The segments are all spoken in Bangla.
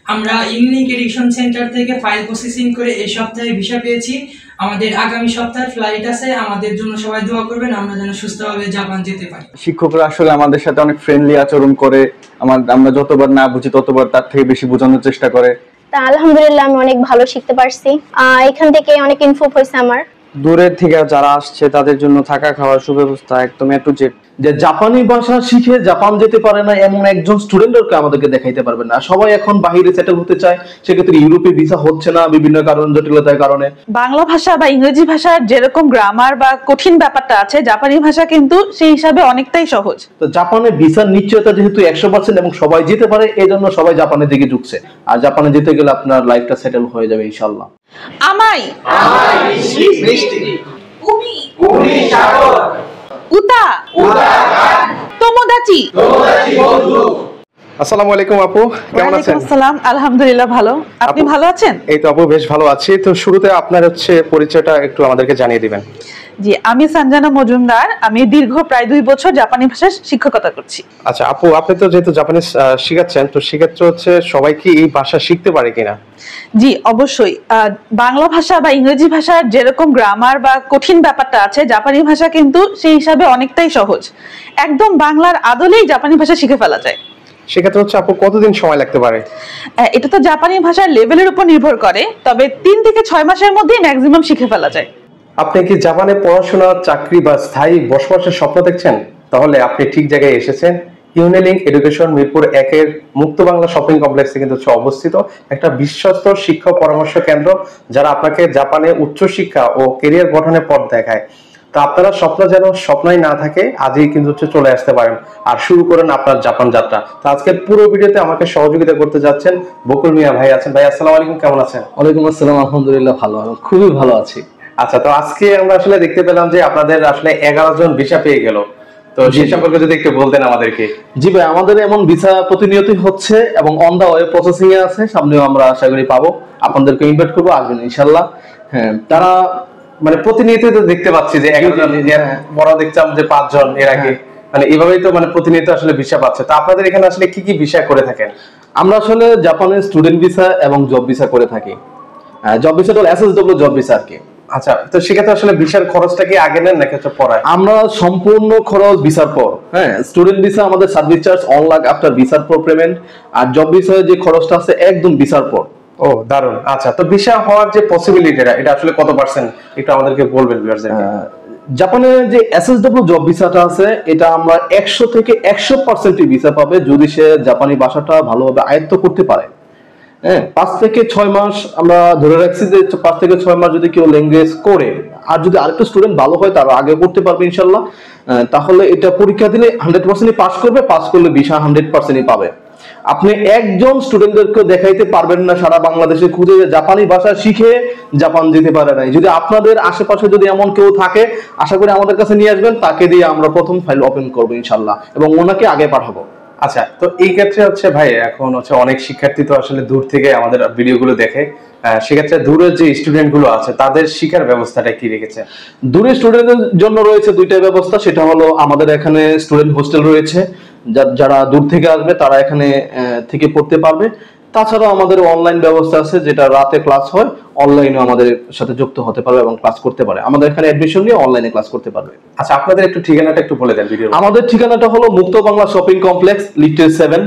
আমরা ইউনিক এডুকেশন সেন্টার থেকে ফাইল প্রসেসিং করে এই সপ্তাহে ভিসা পেয়েছি। আমাদের আগামী সপ্তাহে ফ্লাইট আছে। আমাদের জন্য সবাই দোয়া করবেন, আমরা যেন সুস্থভাবে জাপান যেতে পারি। শিক্ষকরা আসলে আমাদের সাথে অনেক ফ্রেন্ডলি আচরণ করে, আমরা যতবার না বুঝি ততবার তার থেকে বেশি বোঝানোর চেষ্টা করে। তা আলহামদুলিল্লাহ আমি অনেক ভালো শিখতে পারছি। এখান থেকে অনেক ইনফো হয়েছে আমার। দূরের থেকে যারা আসছে তাদের জন্য থাকা খাওয়ার সুব্যবস্থা একদম এ টু জেড। যে জাপানি ভাষা শিখে জাপান যেতে পারে না এমন একজন স্টুডেন্টকে আমাদেরকে দেখাইতে পারবে না। সবাই এখন বাইরে সেটেল হতে চায়, সেক্ষেত্রে ইউরোপে ভিসা হচ্ছে না বিভিন্ন কারণ, জটিলতার কারণে। বাংলা ভাষা বা ইংরেজি ভাষার যেরকম গ্রামার বা কঠিন ব্যাপারটা আছে, জাপানি ভাষা কিন্তু সেই হিসাবে অনেকটাই সহজ। তো জাপানে ভিসার নিশ্চয়তা যেহেতু 100% এবং সবাই যেতে পারে, এই জন্য সবাই জাপানের দিকে ঝুঁকছে। আর জাপানে যেতে গেলে আপনার লাইফটা সেটেল হয়ে যাবে ইনশাআল্লাহ। আমাই মিষ্টি উমি উমি সাগর উতা উতা তোমোদাচি বন্ধু। আসসালামু আলাইকুম আপু, কেমন আছেন? আসসালাম, আলহামদুলিল্লাহ ভালো। আপনি ভালো আছেন? এই তো আপু বেশ ভালো আছি। তো শুরুতে আপনার পরিচয়টা একটু আমাদেরকে জানিয়ে দিবেন। জি, আমি সঞ্জনা মজুমদার। আমি দীর্ঘ প্রায় 2 বছর জাপানি ভাষার শিক্ষকতা করছি। আচ্ছা আপু, আপনি তো যেহেতু জাপানিজ শিখাচ্ছেন, তো সেক্ষেত্রে সবাই কি এই ভাষা শিখতে পারে কিনা? জি অবশ্যই। বাংলা ভাষা বা ইংরেজি ভাষার যেরকম গ্রামার বা কঠিন ব্যাপারটা আছে, জাপানি ভাষা কিন্তু সেই হিসাবে অনেকটাই সহজ। একদম বাংলার আদলেই জাপানি ভাষা শিখে ফেলা যায়। সেক্ষেত্রে আপু কতদিন সময় লাগতে পারে? এটা তো জাপানি ভাষার লেভেলের উপর নির্ভর করে, তবে 3 থেকে 6 মাসের মধ্যেই ম্যাক্সিমাম শিখে ফেলা যায়। আপনি কি জাপানে পড়াশোনা, চাকরি বা স্থায়ী বসবাসের স্বপ্ন দেখছেন? তাহলে আপনি ঠিক জায়গায় এসেছেন। ইউনিলিংক এডুকেশন মিরপুর 1-এর মুক্ত বাংলা শপিং কমপ্লেক্সে কিন্তু অবস্থিত একটা বিশ্বস্ত শিক্ষা পরামর্শ কেন্দ্র, যারা আপনাকে জাপানে উচ্চশিক্ষা ও ক্যারিয়ার গঠনের পথ দেখায়। তো আপনারা স্বপ্ন যেন স্বপ্নই না থাকে, আজই কিন্তু চলে আসতে পারেন আর শুরু করেন আপনার জাপান যাত্রা। তো আজকের পুরো ভিডিওতে আমাকে সহযোগিতা করতে যাচ্ছেন বকুল মিয়া ভাই আছেন। ভাই আসসালামু আলাইকুম, কেমন আছেন? ওয়ালাইকুম আসসালাম, আলহামদুলিল্লাহ ভালো, খুবই ভালো আছি। আচ্ছা, তো আজকে আমরা আসলে দেখতে পেলাম যে আপনাদের আসলে 11 জন ভিসা পেয়ে গেল। তো সেই সম্পর্কে যদি একটু বলতেন আমাদেরকে। জি ভাই, আমাদের এমন ভিসা প্রতিনিয়তই হচ্ছে এবং অন দা ওয়ে প্রসেসিং এ আছে। সামনেও আমরা আশা করি পাবো। আপনাদেরকে ইনভাইট করবো, আসবেন ইনশাআল্লাহ। হ্যাঁ, তারা মানে প্রতিনিয়তই তো দেখতে পাচ্ছি যে 11 জন, বড় দেখতাম যে 5 জন এর আগে, মানে এইভাবেই তো মানে প্রতিনিয়ত আসলে ভিসা পাচ্ছে। তো আপনাদের এখানে আসলে কি কি ভিসা করে থাকেন? আমরা আসলে জাপানের স্টুডেন্ট ভিসা এবং জব ভিসা করে থাকি। জব ভিসাটা হলো এসএসডব্লিউ জব ভিসা আর কি। আচ্ছা, তো সেক্ষেত্রে আসলে ভিসার খরচটা কি আগে নেন নাকি পরে? আমরা সম্পূর্ণ খরচ ভিসার পর। হ্যাঁ, স্টুডেন্ট ভিসা আমাদের service charge on lakh after ভিসার পর পেমেন্ট, আর জব ভিসা যে খরচটা আছে একদম ভিসার পর। ও দারুন। আচ্ছা, তো ভিসা হওয়ার যে পসিবিলিটিটা, এটা আসলে কত পার্সেন্ট একটু আমাদেরকে বলবেন ভিউয়ারদেরকে? জাপানে যে এসএসডব্লিউ জব ভিসাটা আছে, এটা আমরা 100 থেকে 100% ভিসা পাবে যদি সে জাপানি ভাষাটা ভালোভাবে আয়ত্ত করতে পারে। হ্যাঁ, 5 থেকে 6 মাস আমরা ধরে রাখছি যে 5 থেকে 6 মাস যদি কেউ ল্যাঙ্গুয়েজ করে, আর যদি আরেকটা স্টুডেন্ট ভালো হয় তারা আগে করতে পারবে ইনশাআল্লাহ। তাহলে এটা পরীক্ষা দিলে 100% পাস করবে, পাস করলে ভিসা 100% পাবে। আপনি একজন স্টুডেন্টদেরকে দেখাইতে পারবেন না সারা বাংলাদেশে খুঁজে জাপানি ভাষা শিখে জাপান যেতে পারে নাই। যদি আপনাদের আশেপাশে যদি এমন কেউ থাকে, আশা করি আমাদের কাছে নিয়ে আসবেন, তাকে দিয়ে আমরা প্রথম ফাইল ওপেন করবো ইনশাআল্লাহ এবং ওনাকে আগে পাঠাবো। আচ্ছা, তো এই ক্ষেত্রে ভাই এখন অনেক শিক্ষার্থী তো আসলে দূর থেকে আমাদের ভিডিওগুলো দেখে, সেক্ষেত্রে দূরের যে স্টুডেন্ট গুলো আছে তাদের শিক্ষার ব্যবস্থাটা কি রেখেছে? দূরের স্টুডেন্টদের জন্য রয়েছে 2টা ব্যবস্থা। সেটা হলো আমাদের এখানে স্টুডেন্ট হোস্টেল রয়েছে, যারা দূর থেকে আসবে তারা এখানে থেকে পড়তে পারবে। তাছাড়া আমাদের অনলাইন ব্যবস্থা আছে, যেটা রাতে ক্লাস হয়, অনলাইনে আমাদের সাথে যুক্ত হতে পারবে এবং ক্লাস করতে পারে। আমাদের এখানে অ্যাডমিশন নিয়ে অনলাইনে ক্লাস করতে পারবে। আচ্ছা, আপনাদের একটু ঠিকানাটা একটু বলে দেন ভিডিও। আমাদের ঠিকানাটা হলো মুক্ত বাংলা শপিং কমপ্লেক্স, লিফটের 7,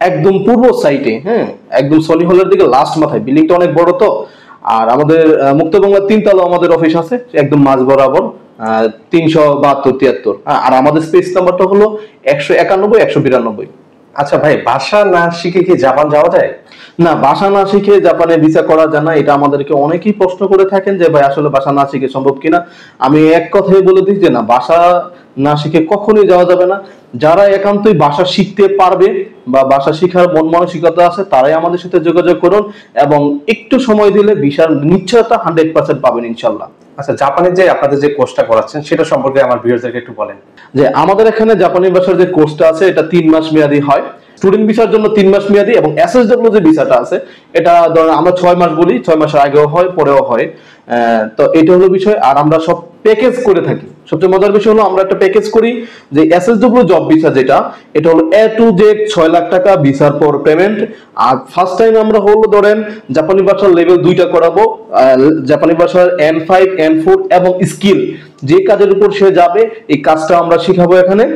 একদম পূর্ব সাইডে। হ্যাঁ, একদম সনি হলের দিকে লাস্ট মাথায়। বিল্ডিংটা অনেক বড় তো। আর আমাদের মুক্ত বাংলা 3 তলা আমাদের অফিস আছে, একদম মাঝ বরাবর, 372-73। আর আমাদের স্পেস নাম্বারটা হলো 191-192। আচ্ছা ভাই, ভাষা না শিখে কি জাপান যাওয়া যায়? না, ভাষা না শিখে জাপানে ভিসা করা যায় না। এটা আমাদেরকে অনেকেই প্রশ্ন করে থাকেন যে ভাই আসলে ভাষা না শিখে সম্ভব কিনা। আমি এক কথাই বলে দিই যে না, ভাষা না শিখে কখনোই যাওয়া যাবে না। যারা একান্তই ভাষা শিখতে পারবে বা ভাষা শিখার মন মানসিকতা আছে, তারাই আমাদের সাথে যোগাযোগ করুন এবং একটু সময় দিলে ভিসার নিশ্চয়তা 100% পাবেন ইনশাআল্লাহ। আচ্ছা, জাপানের যে আপনাদের যে কোর্সটা করাচ্ছেন সেটা সম্পর্কে আমার ভিউয়ারদেরকে একটু বলেন। যে আমাদের এখানে জাপানি ভাষার যে কোর্সটা আছে, এটা 3 মাস মেয়াদী হয়। স্টুডেন্ট ভিসার জন্য 3 মাস মেয়াদী, এবং এসএসডব্লিউ যে ভিসাটা আছে এটা ধরেন আমরা 6 মাস বলি, 6 মাসের আগেও হয় পরেও হয়। তো এটা হলো বিষয়। আর আমরা সব প্যাকেজ করে থাকি। সবচেয়ে মজার বিষয় হলো আমরা একটা প্যাকেজ করি যে এসএসডব্লিউ জব ভিসা যেটা, এটা হলো A to Z 6 লাখ টাকা ভিসার পর পেমেন্ট। আর ফার্স্ট টাইম আমরা হলো ধরেন জাপানি ভাষার লেভেল 2টা করাবো, জাপানি ভাষার N5 N4 এবং স্কিল যে কাজের উপর সে যাবে এই কাজটা আমরা শিখাবো এখানে।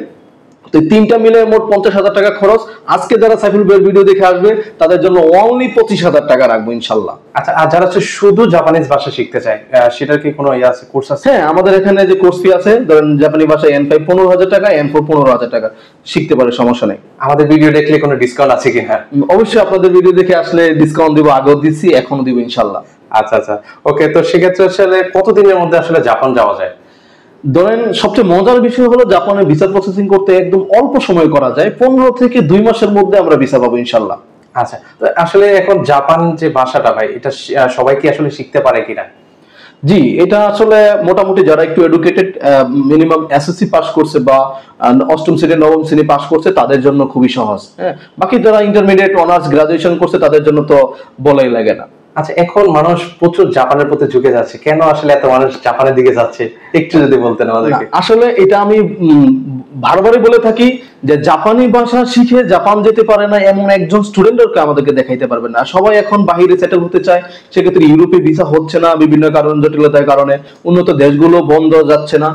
তো তিনটা মিলে মোট 50,000 টাকা খরচ। আজকে যারা সাইফুল ভাইয়ের ভিডিও দেখে আসবে তাদের জন্য অনলি 25,000 টাকা রাখবো ইনশাল্লাহ। আচ্ছা, আর যারা হচ্ছে শুধু জাপানিজ ভাষা শিখতে চায় সেটার কি কোনো ইয়ে আছে, কোর্স আছে? হ্যাঁ, আমাদের এখানে যে কোর্স ফি আছে, ধরেন জাপানি ভাষা N5 15,000 টাকা, N4 15,000 টাকা, শিখতে পারে, সমস্যা নেই। আমাদের ভিডিও দেখলে কোনো ডিসকাউন্ট আছে কি? হ্যাঁ, অবশ্যই আপনাদের ভিডিও দেখে আসলে ডিসকাউন্ট দিব, আগেও দিচ্ছি, এখনো দিব ইনশাল্লাহ। আচ্ছা আচ্ছা, ওকে। তো সেক্ষেত্রে আসলে কতদিনের মধ্যে আসলে জাপান যাওয়া যায়? ধরেন সবচেয়ে মজার বিষয় হলো জাপানে ভিসা প্রসেসিং করতে একদম অল্প সময় করা যায়, 15 থেকে 2 মাসের মধ্যে আমরা ভিসা পাবো ইনশাল্লাহ। আচ্ছা, তো আসলে এখন জাপান যে ভাষাটা ভাই, এটা সবাই কি আসলে শিখতে পারে কিনা? জি, এটা আসলে মোটামুটি যারা একটু এডুকেটেড, মিনিমাম এসএসসি পাস করছে বা অষ্টম শ্রেণী নবম শ্রেণী পাস করছে তাদের জন্য খুবই সহজ। হ্যাঁ, বাকি যারা ইন্টারমিডিয়েট অনার্স গ্রাজুয়েশন করছে তাদের জন্য তো বলাই লাগে না। আচ্ছা, এখন মানুষ প্রচুর জাপানের প্রতি ঝুঁকে যাচ্ছে, কেন আসলে এত মানুষ জাপানের দিকে যাচ্ছে একটু যদি বলতেন আমাদেরকে। আসলে এটা আমি বারবারই বলে থাকি যে জাপানি ভাষা শিখে জাপান যেতে পারে না এমন একজন স্টুডেন্টকে আমাদেরকে দেখাইতে পারবেন না। সবাই এখন বাইরে সেটেল হতে চায়, সেক্ষেত্রে ইউরোপে ভিসা হচ্ছে না বিভিন্ন কারণ, জটিলতার কারণে উন্নত দেশগুলো বন্ধ যাচ্ছে না।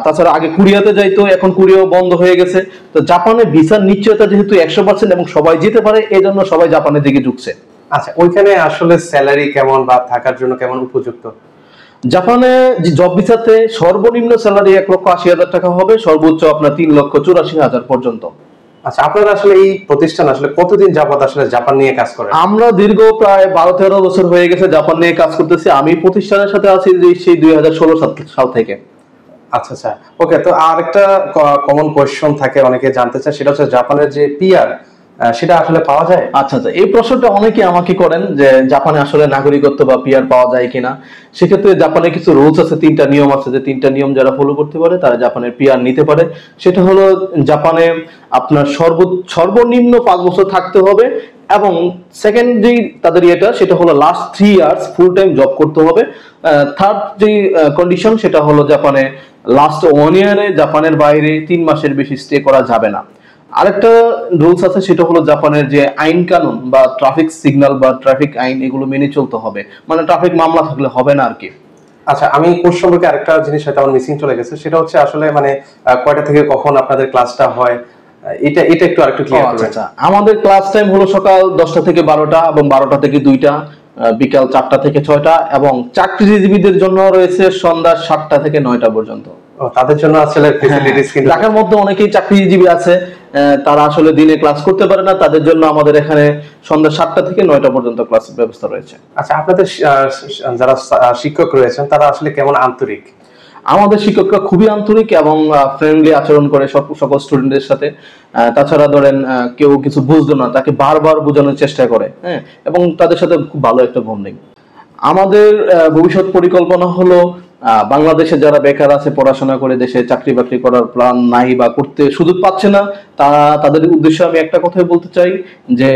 তাছাড়া আগে কোরিয়াতে যাইতো, এখন কোরিয়াও বন্ধ হয়ে গেছে। তো জাপানে ভিসার নিশ্চয়তা যেহেতু 100% এবং সবাই যেতে পারে, এই জন্য সবাই জাপানের দিকে ঝুঁকছে। আচ্ছা, ওইখানে আসলে স্যালারি কেমন বা থাকার জন্য কেমন উপযুক্ত? জাপানে জব ভিসাতে সর্বনিম্ন স্যালারি 1,80,000 টাকা হবে, সর্বোচ্চ আপনার 3,84,000 পর্যন্ত। আচ্ছা, আপনারা আসলে এই প্রতিষ্ঠান আসলে কতদিন যাবত আসলে জাপান নিয়ে কাজ করেন? আমরা দীর্ঘ প্রায় 12-13 বছর হয়ে গেছে জাপান নিয়ে কাজ করতেছি। আমি প্রতিষ্ঠানের সাথে আছি সেই 2016 সাল থেকে। আচ্ছা আচ্ছা, ওকে। তো আরেকটা কমন কোয়েশ্চন থাকে, অনেকে জানতে চায়, সেটা হচ্ছে জাপানের যে পিআর, সেটা আসলে পাওয়া যায়? আচ্ছা আচ্ছা, এই প্রশ্নটা অনেকে আমাকে করেন যে জাপানে আসলে নাগরিকত্ব বা পিআর পাওয়া যায় কিনা। সেক্ষেত্রে জাপানে কিছু রুলস আছে, 3টা নিয়ম আছে, যে 3টা নিয়ম যারা ফলো করতে পারে তারা জাপানের পিআর নিতে পারে। সেটা হলো জাপানে আপনার সর্বনিম্ন 5 বছর থাকতে হবে, এবং সেকেন্ড যে তাদের এটা সেটা হলো last 3 years full time job করতে হবে। থার্ড যে কন্ডিশন সেটা হলো জাপানে লাস্ট 1 ইয়ারে জাপানের বাইরে 3 মাসের বেশি স্টে করা যাবে না। আরেকটা রুলস আছে, সেটা হলো জাপানের যে আইন কানুন বা ট্রাফিক সিগন্যাল বা ট্রাফিক আইন, এগুলো মেনে চলতে হবে, মানে ট্রাফিক মামলা থাকলে হবে না আর কি। আচ্ছা, আমি কোর্স সম্পর্কে আরেকটা জিনিস হয়তো আমার মিসিং চলে গেছে, সেটা হচ্ছে আসলে মানে কয়টা থেকে কখন আপনাদের ক্লাসটা হয়, এটা একটু আরেকটু ক্লিয়ার করবেন। আচ্ছা, আমাদের ক্লাস টাইম হলো সকাল 10টা থেকে 12টা এবং 12টা থেকে 2টা, বিকাল 4টা থেকে 6টা, এবং চাকরিজীবীদের জন্য রয়েছে সন্ধ্যা 7টা থেকে 9টা পর্যন্ত। তাদের জন্য আসলে ফ্যাসিলিটিস কিন্তু ঢাকার মধ্যে অনেকেই চাকরিজীবী আছে, তারা আসলে দিনে ক্লাস করতে পারে না, তাদের জন্য আমাদের এখানে সন্ধ্যা 7টা থেকে 9টা পর্যন্ত ক্লাস ব্যবস্থা রয়েছে। আচ্ছা, আপনাদের যারা শিক্ষক রয়েছেন তারা আসলে কেমন আন্তরিক? আমাদের শিক্ষকরা খুবই আন্তরিক এবং ফ্রেন্ডলি আচরণ করে সকল স্টুডেন্টদের সাথে। তাছাড়া ধরেন কেউ কিছু বুঝলো না, তাকে বারবার বোঝানোর চেষ্টা করে, হ্যাঁ, এবং তাদের সাথে খুব ভালো একটা বন্ডিং। আমাদের ভবিষ্যৎ পরিকল্পনা হলো বাংলাদেশে যারা বেকার আছে, পড়াশোনা করে দেশে চাকরি বাকরি করার প্ল্যান নাই বা করতে সুযোগ পাচ্ছে না, তাদের উদ্দেশ্যে আমি একটা কথাই বলতে চাই যে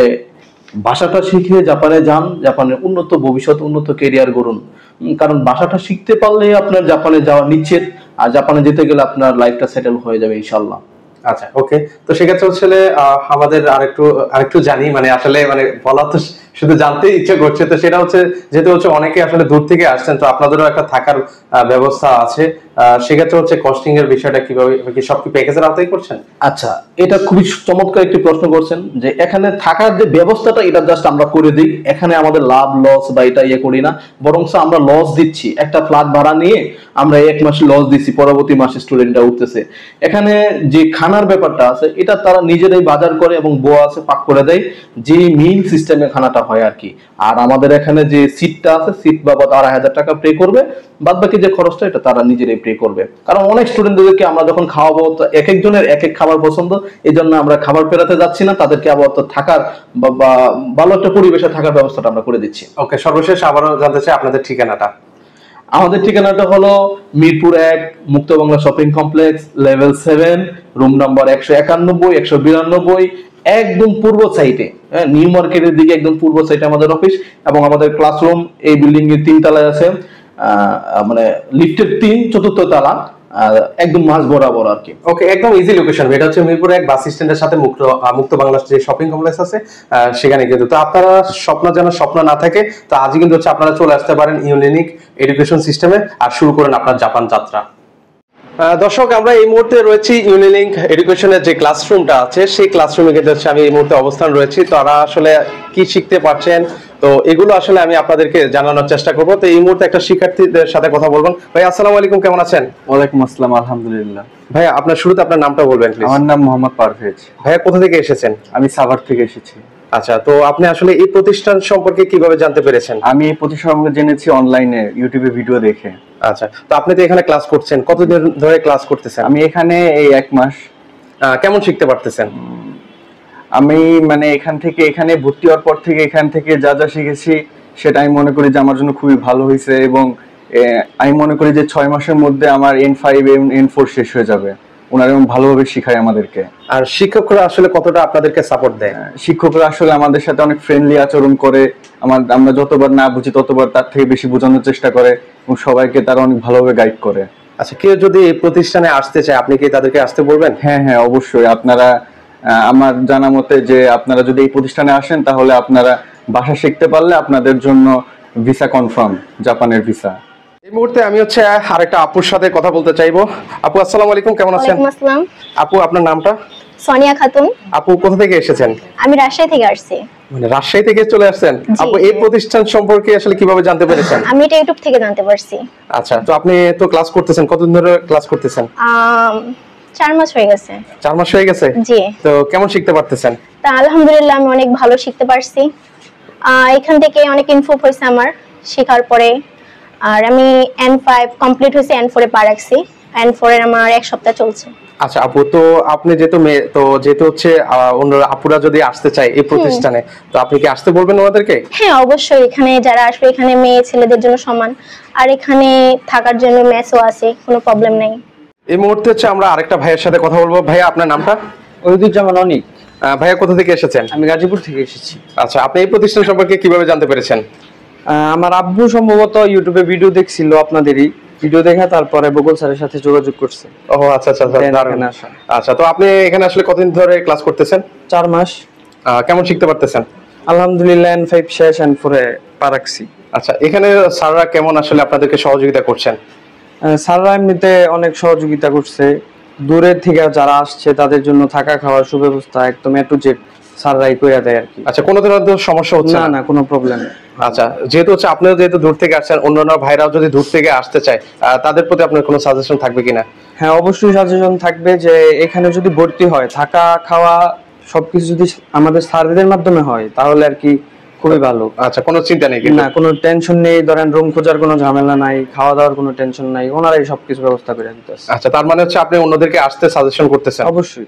ভাষাটা শিখে জাপানে যান, জাপানের উন্নত ভবিষ্যৎ, উন্নত কেরিয়ার গড়ুন। কারণ ভাষাটা শিখতে পারলে আপনার জাপানে যাওয়া নিশ্চিত, আর জাপানে যেতে গেলে আপনার লাইফটা সেটেল হয়ে যাবে ইনশাল্লাহ। আচ্ছা, ওকে। তো সেক্ষেত্রে হচ্ছে আমাদের আরেকটু জানি, মানে আসলে মানে বলা তো শুধু জানতে ইচ্ছে করছে, তো সেটা হচ্ছে যেহেতু হচ্ছে অনেকে আসলে দূর থেকে আসছেন, তো আপনাদেরও একটা থাকার ব্যবস্থা আছে, সেক্ষেত্রে হচ্ছে কস্টিং এর বিষয়টা কিভাবে, কি সব কি প্যাকেজের আওতায় করছেন? আচ্ছা, এটা খুবই চমৎকার একটি প্রশ্ন করছেন যে এখানে থাকার যে ব্যবস্থাটা এটা জাস্ট আমরা করে দিই। এখানে আমাদের লাভ লস বা এটা করি না, বরং আমরা লস দিচ্ছি। একটা ফ্ল্যাট ভাড়া নিয়ে আমরা 1 মাস লস দিচ্ছি, পরবর্তী মাসে স্টুডেন্টরা উঠতেছে। এখানে যে খানার ব্যাপারটা আছে এটা তারা নিজেরাই বাজার করে এবং বোয়া আছে পাক করে দেয়, যে মিল সিস্টেমে খানাটা হয় আর কি। আর আমাদের এখানে যে সিটটা আছে, সিট বাবদ 2,500 টাকা পে করবে, বাদ বাকি যে খরচটা এটা তারা নিজেরাই পে করবে। কারণ অনেক স্টুডেন্টদেরকে আমরা যখন খাওয়াবো, এক একজনের এক এক খাবার পছন্দ, এই জন্য আমরা খাবার পেরাতে যাচ্ছি না, তাদেরকে আবার থাকার বা ভালো একটা পরিবেশে থাকার ব্যবস্থাটা আমরা করে দিচ্ছি। ওকে, সর্বশেষ আবারও জানতে চাই আপনাদের ঠিকানাটা। আমাদের ঠিকানাটা হলো মিরপুর 1 মুক্ত Bangla shopping complex, level 7, room number 191, 192, একদম পূর্ব সাইডে, নিউ মার্কেটের দিকে একদম পূর্ব সাইডে আমাদের অফিস, এবং আমাদের ক্লাসরুম এই বিল্ডিং এর 3 তলায় আছে। মানে লিফটের 3-4 তলা, একদম মাঝ বরাবর আর কি। ওকে, একদম ইজি লোকেশন। এটা হচ্ছে মিরপুর 1 বাস স্ট্যান্ডের সাথে মুক্ত বাংলা যে শপিং কমপ্লেক্স আছে সেখানে কিন্তু। তো আপনারা স্বপ্ন যেন স্বপ্ন না থাকে, তো আজই কিন্তু হচ্ছে আপনারা চলে আসতে পারেন ইউনিক এডুকেশন সিস্টেমে আর শুরু করেন আপনার জাপান যাত্রা। দর্শক, আমরা এই মুহূর্তে রয়েছি ইউনিলিংক এডুকেশনের যে ক্লাসরুমটা আছে সেই ক্লাসরুমে কিন্তু হচ্ছে আমি এই মুহূর্তে অবস্থান রয়েছি। তো তারা আসলে কি শিখতে পারছেন, তো এগুলো আসলে আমি আপনাদেরকে জানানোর চেষ্টা করব। তো এই মুহূর্তে একটা শিক্ষার্থীদের সাথে কথা বলবেন। ভাই আসসালামু আলাইকুম, কেমন আছেন? ওয়ালাইকুম আসসালাম, আলহামদুলিল্লাহ। ভাই আপনার শুরুতে আপনার নামটা বলবেন প্লিজ। আমার নাম মোহাম্মদ পারভেজ। ভাইয়া কোথা থেকে এসেছেন? আমি সাভার থেকে এসেছি। আচ্ছা, তো আপনি আসলে এই প্রতিষ্ঠান সম্পর্কে কিভাবে জানতে পেরেছেন? আমি এই প্রতিষ্ঠান সম্পর্কে জেনেছি অনলাইনে, ইউটিউবে ভিডিও দেখে। আচ্ছা, তো আপনি তো এখানে ক্লাস করছেন, কতদিন ধরে ক্লাস করতেছেন? আমি এখানে এই 1 মাস। কেমন শিখতে পারতেছেন? আমি মানে এখানে ভর্তি হওয়ার পর থেকে এখান থেকে যা যা শিখেছি সেটা আমি মনে করি যে আমার জন্য খুবই ভালো হয়েছে, এবং আমি মনে করি যে 6 মাসের মধ্যে আমার N5 এবং N4 শেষ হয়ে যাবে। ওনারা এবং ভালোভাবে শিখায় আমাদেরকে। আর শিক্ষকরা আসলে কতটা আপনাদেরকে সাপোর্ট দেয়? শিক্ষকরা আসলে আমাদের সাথে অনেক ফ্রেন্ডলি আচরণ করে। আমরা যতবার না বুঝি ততবার তার থেকে বেশি বোঝানোর চেষ্টা করে, এবং সবাইকে তারা অনেক ভালোভাবে গাইড করে। আচ্ছা, কেউ যদি এই প্রতিষ্ঠানে আসতে চায় আপনি কি তাদেরকে আসতে বলবেন? হ্যাঁ হ্যাঁ, অবশ্যই। আপনারা আমার জানা মতে যে আপনারা যদি এই প্রতিষ্ঠানে আসেন তাহলে আপনারা ভাষা শিখতে পারলে আপনাদের জন্য ভিসা কনফার্ম, জাপানের ভিসা। এই মুহূর্তে আমি হচ্ছে আরেকটা আপুর সাথে কথা বলতে চাইবো। আপু আসসালামু আলাইকুম, কেমন আছেন? ওয়ালাইকুম আসসালাম। আপু আপনার নামটা? সোনিয়া খাতুন। আপু কোথা থেকে এসেছেন? আমি রাজশাহী থেকে আসছি। মানে রাজশাহী থেকে চলে আসছেন? জি। আপু এই প্রতিষ্ঠান সম্পর্কে আসলে কিভাবে জানতে পেরেছেন? আমি এটা ইউটিউব থেকে জানতে পারছি। আচ্ছা, তো আপনি তো ক্লাস করতেছেন, কতদিন ধরে ক্লাস করতেছেন? 4 মাস হয়ে গেছে। 4 মাস হয়ে গেছে? জি। তো কেমন শিখতে পারতেছেন? তা আলহামদুলিল্লাহ আমি অনেক ভালো শিখতে পারছি। এখান থেকে অনেক ইনফো হয়েছে আমার শেখার পরে। আর আমি N5 কমপ্লিট হয়েছে, N4 এ পা রাখছি। N4 এর আমার 1 সপ্তাহ চলছে। আচ্ছা আপু, তো আপনি যেহেতু হচ্ছে অন্য আপুরা যদি আসতে চায় এই প্রতিষ্ঠানে, তো আপনি কি আসতে বলবেন ওনাদেরকে? হ্যাঁ অবশ্যই, এখানে যারা আসবে এখানে মেয়ে ছেলেদের জন্য সমান, আর এখানে থাকার জন্য মেসও আছে, কোনো প্রবলেম নেই। এই মুহূর্তে হচ্ছে আমরা আরেকটা ভাইয়ের সাথে কথা বলবো। ভাইয়া আপনার নামটা? ওহিদুজ্জামান অনিক। ভাইয়া কোথা থেকে এসেছেন? আমি গাজীপুর থেকে এসেছি। আচ্ছা, আপনি এই প্রতিষ্ঠান সম্পর্কে কিভাবে জানতে পেরেছেন? আমার আব্বু সম্ভবত ইউটিউবে ভিডিও দেখছিল আপনাদেরই, ভিডিও দেখা তারপরে বকুল স্যারের সাথে যোগাযোগ করছে। ও আচ্ছা আচ্ছা, দারুণ। আচ্ছা, তো আপনি এখানে আসলে কতদিন ধরে ক্লাস করতেছেন? 4 মাস। কেমন শিখতে পারতেছেন? আলহামদুলিল্লাহ N5 শেষ, N4 এ পা রাখছি। আচ্ছা, এখানে স্যাররা কেমন আসলে আপনাদেরকে সহযোগিতা করছেন? স্যাররা এমনিতে অনেক সহযোগিতা করছে। দূরের থেকে যারা আসছে তাদের জন্য থাকা খাওয়ার সুব্যবস্থা একদম A to Z স্যাররাই করে দেয় আর কি। আচ্ছা, কোনো ধরনের সমস্যা হচ্ছে না? না, কোনো প্রবলেম নেই। আচ্ছা, যেহেতু হচ্ছে আপনিও যেহেতু দূর থেকে আসছেন, অন্যান্য ভাইরাও যদি দূর থেকে আসতে চায় তাদের প্রতি আপনার কোনো সাজেশন থাকবে কিনা? হ্যাঁ অবশ্যই সাজেশন থাকবে যে এখানে যদি ভর্তি হয় থাকা খাওয়া সবকিছু যদি আমাদের স্যারদের মাধ্যমে হয় তাহলে আর কি খুবই ভালো। আচ্ছা, কোনো চিন্তা নেই? না, কোনো টেনশন নেই। ধরেন রুম খোঁজার কোনো ঝামেলা নাই, খাওয়া দাওয়ার কোনো টেনশন নাই, ওনারাই সবকিছু ব্যবস্থা করে দিতেছে। আচ্ছা, তার মানে হচ্ছে আপনি অন্যদেরকে আসতে সাজেশন করতেছেন? অবশ্যই।